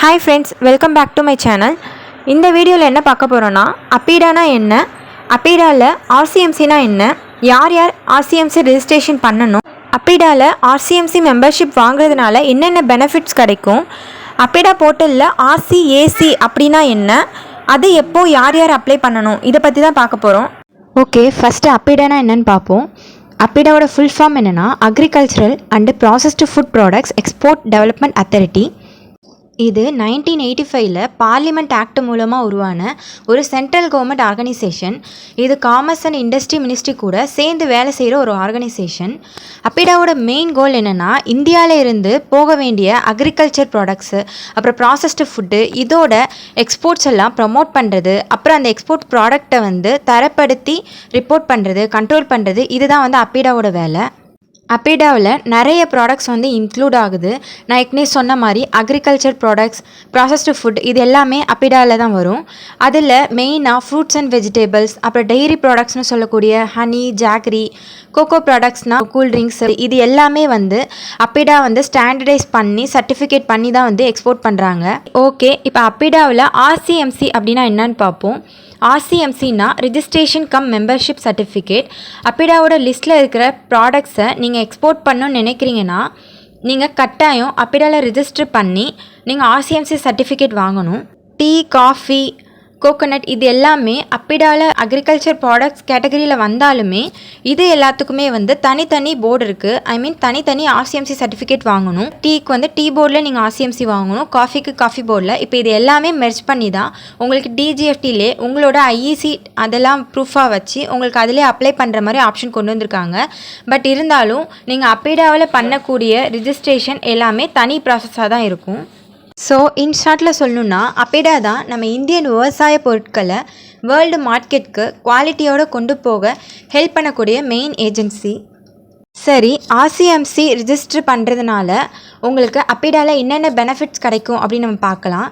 Hi friends, welcome back to my channel. இந்த வீடியோவில் என்ன பார்க்க போகிறோன்னா அப்பீடானா என்ன, அப்பீடாவில் ஆர்சிஎம்சினா என்ன, யார் யார் ஆர்சிஎம்சி ரெஜிஸ்ட்ரேஷன் பண்ணணும், அப்பீடாவில் ஆர்சிஎம்சி மெம்பர்ஷிப் வாங்குறதுனால என்னென்ன பெனிஃபிட்ஸ் கிடைக்கும், அப்பீடா போர்ட்டலில் ஆர்சிஏசி அப்படின்னா என்ன, அது எப்போ யார் யார் அப்ளை பண்ணணும், இதை பற்றி தான் பார்க்க போகிறோம். ஓகே, ஃபஸ்ட்டு அப்பீடானா என்னன்னு பார்ப்போம். அப்பீடாவோட ஃபுல் ஃபார்ம் என்னென்னா agricultural and processed food products export development authority. இது 1985 பார்லிமெண்ட் ஆக்ட் மூலமாக உருவான ஒரு சென்ட்ரல் கவர்மெண்ட் ஆர்கனைசேஷன். இது காமர்ஸ் அண்ட் இண்டஸ்ட்ரி மினிஸ்ட்ரி கூட சேர்ந்து வேலை செய்கிற ஒரு ஆர்கனைசேஷன். அப்பீடாவோட மெயின் கோல் என்னென்னா இந்தியாவில் இருந்து போக வேண்டிய அக்ரிகல்ச்சர் ப்ராடக்ட்ஸு, அப்புறம் ப்ராசஸ்டு ஃபுட்டு, இதோட எக்ஸ்போர்ட்ஸ் எல்லாம் ப்ரமோட் பண்ணுறது, அப்புறம் அந்த எக்ஸ்போர்ட் ப்ராடக்டை தரப்படுத்தி ரிப்போர்ட் பண்ணுறது, கண்ட்ரோல் பண்ணுறது, இதுதான் அப்பீடாவோட வேலை. அப்பீடாவில் நிறைய ப்ராடக்ட்ஸ் இன்க்ளூட் ஆகுது. நான் ஏற்கனவே சொன்ன மாதிரி அக்ரிகல்ச்சர் ப்ராடக்ட்ஸ், ப்ராசஸ்டு ஃபுட், இது எல்லாமே அப்பீடாவில் தான் வரும். அதில் மெயினாக ஃப்ரூட்ஸ் அண்ட் வெஜிடபிள்ஸ், அப்புறம் டெய்ரி ப்ராடக்ட்ஸ்னு சொல்லக்கூடிய ஹனி, ஜாகரி, கோகோ ப்ராடக்ட்ஸ்னால் கூல்ட்ரிங்க்ஸ், இது எல்லாமே அப்பீடா ஸ்டாண்டர்டைஸ் பண்ணி சர்டிஃபிகேட் பண்ணி தான் எக்ஸ்போர்ட் பண்ணுறாங்க. ஓகே, இப்போ அப்பீடாவில் ஆர்சிஎம்சி அப்படின்னா என்னன்னு பார்ப்போம். ஆர்சிஎம்சின்னா ரிஜிஸ்ட்ரேஷன் கம் மெம்பர்ஷிப் சர்டிஃபிகேட். அப்பீடாவோட லிஸ்ட்டில் இருக்கிற ப்ராடக்ட்ஸை நீங்கள் எக்ஸ்போர்ட் பண்ணணும்னு நினைக்கிறீங்கன்னா நீங்கள் கட்டாயம் அப்பீடாவில் ரிஜிஸ்டர் பண்ணி நீங்கள் ஆர்சிஎம்சி சர்டிஃபிகேட் வாங்கணும். டீ, காஃபி, கோகோனட், இது எல்லாமே அப்பீடாவில் அக்ரிகல்ச்சர் ப்ராடக்ட்ஸ் கேட்டகரியில் வந்தாலுமே இது எல்லாத்துக்குமே தனித்தனி போர்டு இருக்குது. ஐ மீன் தனித்தனி ஆர்சிஎம்சி சர்டிஃபிகேட் வாங்கணும். டீக்கு டீ போர்டில் நீங்கள் ஆர்சிஎம்சி வாங்கணும், காஃபிக்கு காஃபி போர்டில். இப்போ இது எல்லாமே மெர்ஜ் பண்ணி தான் உங்களுக்கு டிஜிஎஃப்டிலே உங்களோட ஐஇசி அதெல்லாம் ப்ரூஃபாக வச்சு உங்களுக்கு அதிலே அப்ளை பண்ணுற மாதிரி ஆப்ஷன் கொண்டு வந்திருக்காங்க. பட் இருந்தாலும் நீங்கள் அப்பீடாவில் பண்ணக்கூடிய ரிஜிஸ்ட்ரேஷன் எல்லாமே தனி ப்ராசஸாக தான் இருக்கும். ஸோ இன் ஷார்ட்டில் சொல்லணுன்னா அப்பீடா தான் நம்ம இந்தியன் விவசாய பொருட்களை வேர்ல்டு மார்க்கெட்டுக்கு குவாலிட்டியோடு கொண்டு போக ஹெல்ப் பண்ணக்கூடிய மெயின் ஏஜென்சி. சரி, ஆர்சிஎம்சி ரிஜிஸ்டர் பண்ணுறதுனால உங்களுக்கு அப்பீடாவில் என்னென்ன பெனிஃபிட்ஸ் கிடைக்கும் அப்படின்னு நம்ம பார்க்கலாம்.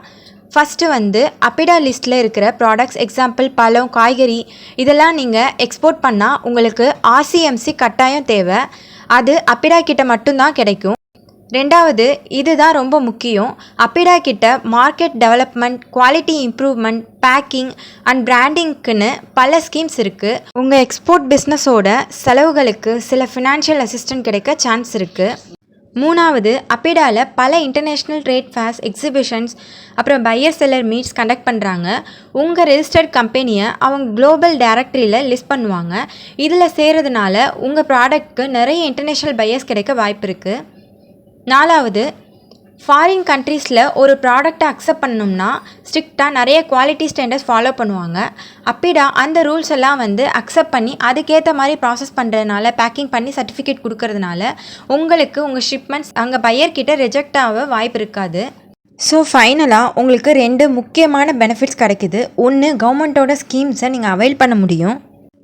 ஃபஸ்ட்டு அப்பீடா லிஸ்ட்டில் இருக்கிற ப்ராடக்ட்ஸ், எக்ஸாம்பிள் பழம், காய்கறி, இதெல்லாம் நீங்கள் எக்ஸ்போர்ட் பண்ணால் உங்களுக்கு ஆர்சிஎம்சி கட்டாயம் தேவை. அது அப்பீடா கிட்ட மட்டும்தான் கிடைக்கும். ரெண்டாவது, இதுதான் ரொம்ப முக்கியம், அப்பீடா கிட்ட market development, quality improvement, packing and பிராண்டிங்க்குன்னு பல ஸ்கீம்ஸ் இருக்குது. உங்கள் எக்ஸ்போர்ட் பிஸ்னஸோட செலவுகளுக்கு சில ஃபினான்ஷியல் அசிஸ்டன்ட் கிடைக்க சான்ஸ் இருக்குது. மூணாவது, அப்பீடாவில் பல இன்டர்நேஷ்னல் ட்ரேட் ஃபேர்ஸ், எக்ஸிபிஷன்ஸ், அப்புறம் பையர் செல்லர் மீட்ஸ் கண்டக்ட் பண்ணுறாங்க. உங்கள் ரெஜிஸ்டர்ட் கம்பெனியை அவங்க குளோபல் டைரக்டரியில் லிஸ்ட் பண்ணுவாங்க. இதில் சேர்றதுனால உங்கள் ப்ராடக்ட்க்கு நிறைய இன்டர்நேஷ்னல் பையர்ஸ் கிடைக்க வாய்ப்பு இருக்குது. நாலாவது, ஃபாரின் கண்ட்ரீஸில் ஒரு ப்ராடக்டை அக்செப்ட் பண்ணணும்னா ஸ்ட்ரிக்டாக நிறைய குவாலிட்டி ஸ்டாண்டர்ட்ஸ் ஃபாலோ பண்ணுவாங்க. அப்பீடா அந்த ரூல்ஸ் எல்லாம் அக்செப்ட் பண்ணி அதுக்கேற்ற மாதிரி ப்ராசஸ் பண்ணுறதுனால, பேக்கிங் பண்ணி சர்டிஃபிகேட் கொடுக்கறதுனால உங்களுக்கு உங்கள் ஷிப்மெண்ட்ஸ் அங்கே பையர்கிட்ட ரிஜெக்ட் ஆக வாய்ப்பு இருக்காது. ஸோ ஃபைனலாக உங்களுக்கு 2 முக்கியமான பெனிஃபிட்ஸ் கிடைக்குது. ஒன்று, கவர்மெண்ட்டோட ஸ்கீம்ஸை நீங்கள் அவைல் பண்ண முடியும்.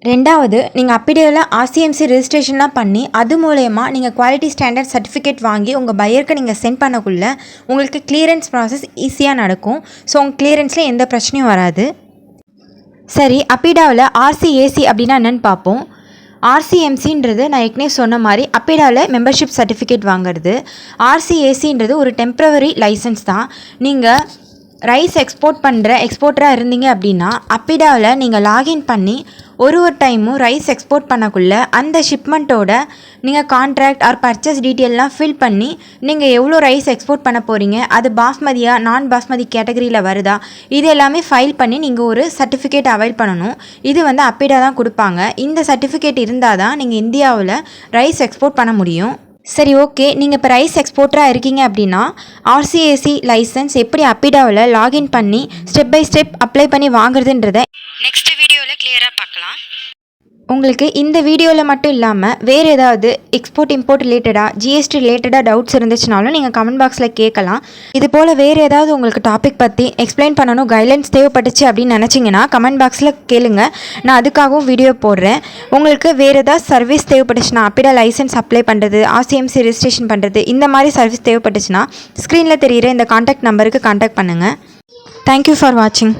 ரெண்டாவது, நீங்கள் அப்பீடாவில் ஆர்சிஎம்சி ரெஜிஸ்ட்ரேஷன்லாம் பண்ணி அது மூலயமா நீங்கள் குவாலிட்டி ஸ்டாண்டர்ட் சர்டிஃபிகேட் வாங்கி உங்கள் பையருக்கு நீங்கள் சென்ட் பண்ணக்குள்ள உங்களுக்கு கிளியரன்ஸ் ப்ராசஸ் ஈஸியாக நடக்கும். ஸோ உங்கள் கிளியரன்ஸில் எந்த பிரச்சனையும் வராது. சரி, அப்பீடாவில் ஆர்சிஏசி அப்படின்னா என்னென்னு பார்ப்போம். ஆர்சிஎம்சின்றது நான் ஏற்கனவே சொன்ன மாதிரி அப்பீடாவில் மெம்பர்ஷிப் சர்டிஃபிகேட் வாங்குறது. ஆர்சிஏசின்றது ஒரு டெம்ப்ரவரி லைசன்ஸ் தான். நீங்கள் ரைஸ் எக்ஸ்போர்ட் பண்ணுற எக்ஸ்போர்ட்டராக இருந்தீங்க அப்படின்னா அப்பீடாவில் நீங்கள் லாகின் பண்ணி ஒரு டைமும் ரைஸ் எக்ஸ்போர்ட் பண்ணக்குள்ள அந்த ஷிப்மெண்ட்டோட நீங்கள் கான்ட்ராக்ட் ஆர் பர்ச்சேஸ் டீட்டெயிலெலாம் ஃபில் பண்ணி நீங்கள் எவ்வளோ ரைஸ் எக்ஸ்போர்ட் பண்ண போகிறீங்க, அது பாஸ்மதியா நான் பாஸ்மதி கேட்டகரியில் வருதா, இது எல்லாமே ஃபைல் பண்ணி நீங்கள் ஒரு சர்டிஃபிகேட் அவைல் பண்ணணும். இது அப்பீடா தான் கொடுப்பாங்க. இந்த சர்டிஃபிகேட் இருந்தால் தான் நீங்கள் இந்தியாவில் ரைஸ் எக்ஸ்போர்ட் பண்ண முடியும். சரி, ஓகே, நீங்கள் இப்போ ரைஸ் எக்ஸ்போர்ட்டராக இருக்கீங்க அப்படின்னா ஆர்சிஏசி லைசன்ஸ் எப்படி அப்பீடாவில் லாகின் பண்ணி ஸ்டெப் பை ஸ்டெப் அப்ளை பண்ணி வாங்குறதுன்றதை நெக்ஸ்ட் வீடியோவில் கிளியராக பார்க்கலாம். உங்களுக்கு இந்த வீடியோவில் மட்டும் இல்லாமல் வேறு ஏதாவது எக்ஸ்போர்ட் இம்போர்ட் ரிலேட்டடாக, ஜிஎஸ்டி ரிலேட்டடாக டவுட்ஸ் இருந்துச்சுனாலும் நீங்கள் கமெண்ட் பாக்ஸில் கேட்கலாம். இது போல் வேறு ஏதாவது உங்களுக்கு டாபிக் பற்றி எக்ஸ்பிளைன் பண்ணணும், கைட்லைன்ஸ் தேவைப்பட்டுச்சு அப்படின்னு நினச்சிங்கன்னா கமெண்ட் பாக்ஸில் கேளுங்க. நான் அதுக்காகவும் வீடியோ போடுறேன். உங்களுக்கு வேறு ஏதாவது சர்வீஸ் தேவைப்பட்டுச்சுன்னா, அப்பீடா லைசன்ஸ் அப்ளை பண்ணுறது, ஆர்சிஎம்சி ரெஜிஸ்ட்ரேஷன் பண்ணுறது, இந்த மாதிரி சர்வீஸ் தேவைப்பட்டுச்சுன்னா ஸ்க்ரீனில் தெரிகிற இந்த கான்டாக்ட் நம்பருக்கு கான்டாக்ட் பண்ணுங்கள். தேங்க்யூ ஃபார் வாட்சிங்.